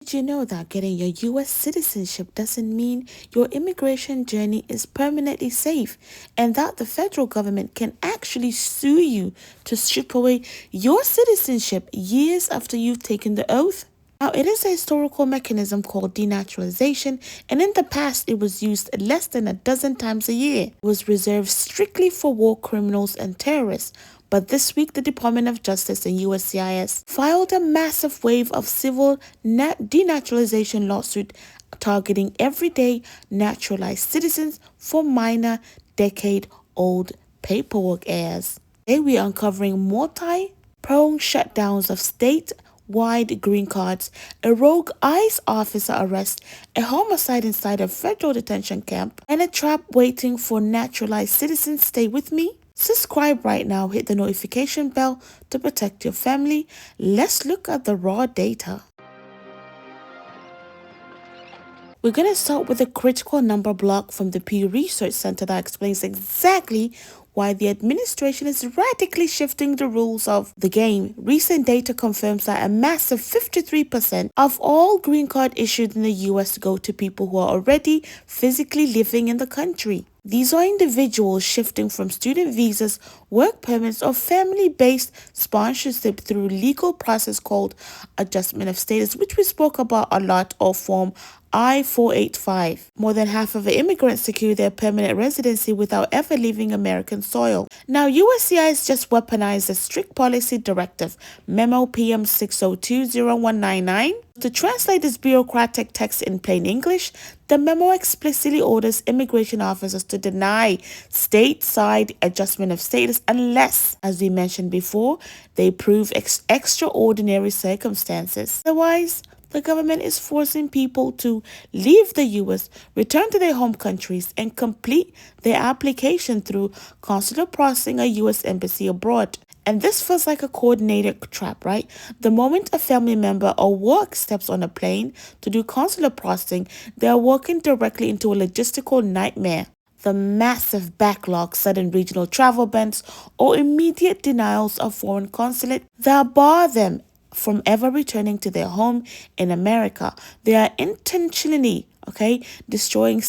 Did you know that getting your US citizenship doesn't mean your immigration journey is permanently safe, and that the federal government can actually sue you to strip away your citizenship years after you've taken the oath? Now, it is a historical mechanism called denaturalization, and in the past it was used less than a dozen times a year. It was reserved strictly for war criminals and terrorists. But this week, the Department of Justice and USCIS filed a massive wave of civil denaturalization lawsuit targeting everyday naturalized citizens for minor decade-old paperwork errors. Today, we are uncovering multi-pronged shutdowns of statewide green cards, a rogue ICE officer arrest, a homicide inside a federal detention camp, and a trap waiting for naturalized citizens. Stay with me. Subscribe right now, hit the notification bell to protect your family. Let's look at the raw data. We're going to start with a critical number block from the Pew Research Center that explains exactly why the administration is radically shifting the rules of the game. Recent data confirms that a massive 53% of all green card issued in the US go to people who are already physically living in the country. These are individuals shifting from student visas, work permits, or family-based sponsorship through legal process called adjustment of status, which we spoke about a lot, or form I-485. More than half of the immigrants secure their permanent residency without ever leaving American soil. Now, USCIS just weaponized a strict policy directive, Memo PM 6020199. To translate this bureaucratic text in plain English, the memo explicitly orders immigration officers to deny stateside adjustment of status unless, as we mentioned before, they prove extraordinary circumstances. Otherwise, the government is forcing people to leave the U.S., return to their home countries, and complete their application through consular processing or U.S. embassy abroad. And this feels like a coordinated trap, right? The moment a family member or work steps on a plane to do consular processing, they are walking directly into a logistical nightmare. The massive backlog, sudden regional travel bans, or immediate denials of foreign consulate that bar them from ever returning to their home in America. They are intentionally, destroying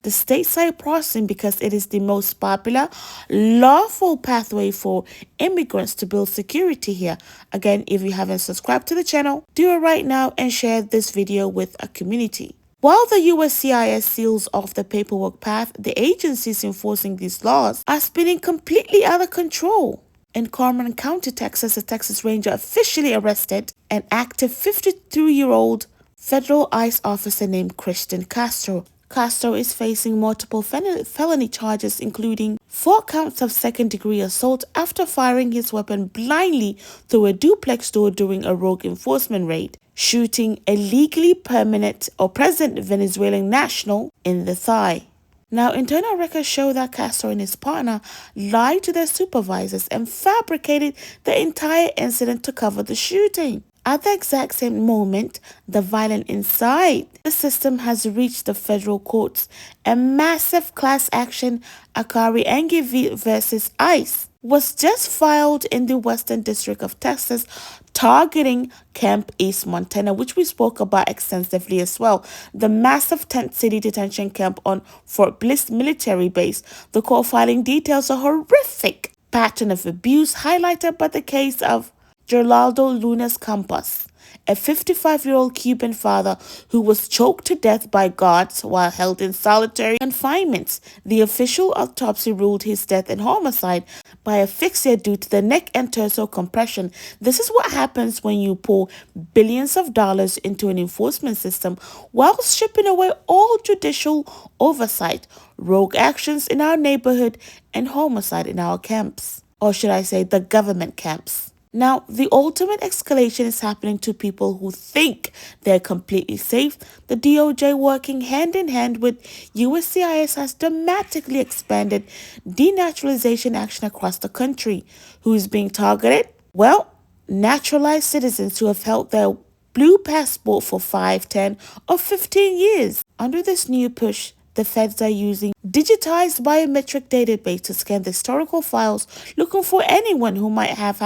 the stateside processing because it is the most popular, lawful pathway for immigrants to build security here. Again, if you haven't subscribed to the channel, do it right now and share this video with a community. While the USCIS seals off the paperwork path, the agencies enforcing these laws are spinning completely out of control. In Carmen County, Texas, a Texas Ranger officially arrested an active 52-year-old federal ICE officer named Christian Castro. Castro is facing multiple felony charges, including 4 counts of second-degree assault after firing his weapon blindly through a duplex door during a rogue enforcement raid, shooting a legally permanent or present Venezuelan national in the thigh. Now, internal records show that Castro and his partner lied to their supervisors and fabricated the entire incident to cover the shooting. At the exact same moment, the violence inside the system has reached the federal courts. A massive class action, Akari Angie versus ICE, was just filed in the Western District of Texas, targeting Camp East Montana, which we spoke about extensively as well. The massive tent city detention camp on Fort Bliss military base. The court filing details a horrific pattern of abuse highlighted by the case of Geraldo Lunas Campos, a 55-year-old Cuban father who was choked to death by guards while held in solitary confinement. The official autopsy ruled his death an homicide by asphyxia due to the neck and torso compression. This is what happens when you pour billions of dollars into an enforcement system while stripping away all judicial oversight, rogue actions in our neighborhood, and homicide in our camps. Or should I say the government camps. Now, the ultimate escalation is happening to people who think they're completely safe. The DOJ, working hand in hand with USCIS, has dramatically expanded denaturalization action across the country. Who is being targeted? Well, naturalized citizens who have held their blue passport for 5, 10, or 15 years. Under this new push, the feds are using digitized biometric database to scan the historical files, looking for anyone who might have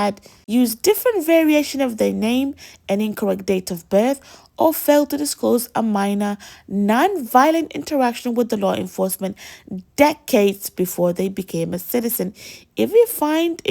used different variation of their name, an incorrect date of birth, or failed to disclose a minor non-violent interaction with the law enforcement decades before they became a citizen. If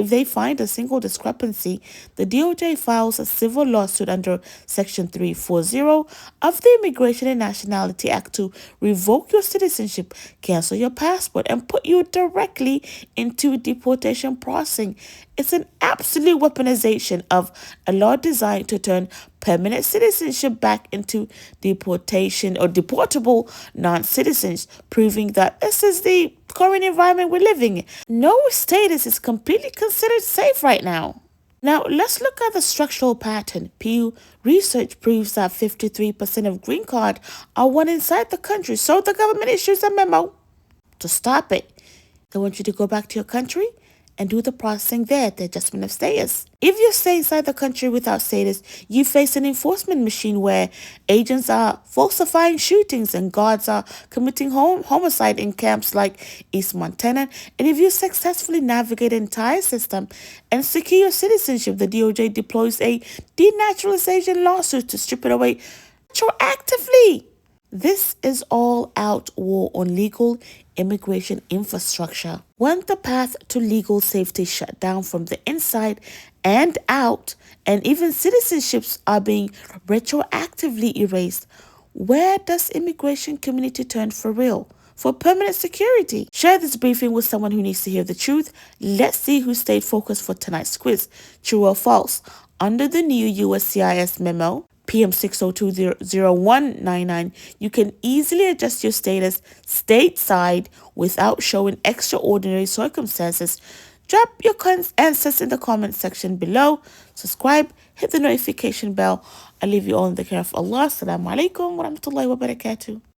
they find a single discrepancy, the DOJ files a civil lawsuit under Section 340 of the Immigration and Nationality Act to revoke your citizenship, cancel your passport, and put you directly into deportation processing. It's an absolute weaponization of a law designed to turn permanent citizenship back into deportation or deportable non-citizens, proving that this is the current environment we're living in. No status is completely considered safe right now. Now, let's look at the structural pattern. Pew Research proves that 53% of green card are won inside the country, so the government issues a memo to stop it. They want you to go back to your country and do the processing there, the adjustment of status. If you stay inside the country without status, you face an enforcement machine where agents are falsifying shootings and guards are committing homicide in camps like East Montana. And if you successfully navigate the entire system and secure your citizenship, the DOJ deploys a denaturalization lawsuit to strip it away retroactively. This is all-out war on legal immigration infrastructure. When the path to legal safety shut down from the inside and out, and even citizenships are being retroactively erased, where does immigration community turn for real? For permanent security? Share this briefing with someone who needs to hear the truth. Let's see who stayed focused for tonight's quiz. True or false? Under the new USCIS memo, PM 6020199, you can easily adjust your status stateside without showing extraordinary circumstances. Drop your answers in the comment section below. Subscribe, hit the notification bell. I leave you all in the care of Allah. Assalamu alaikum wa rahmatullahi wa barakatuh.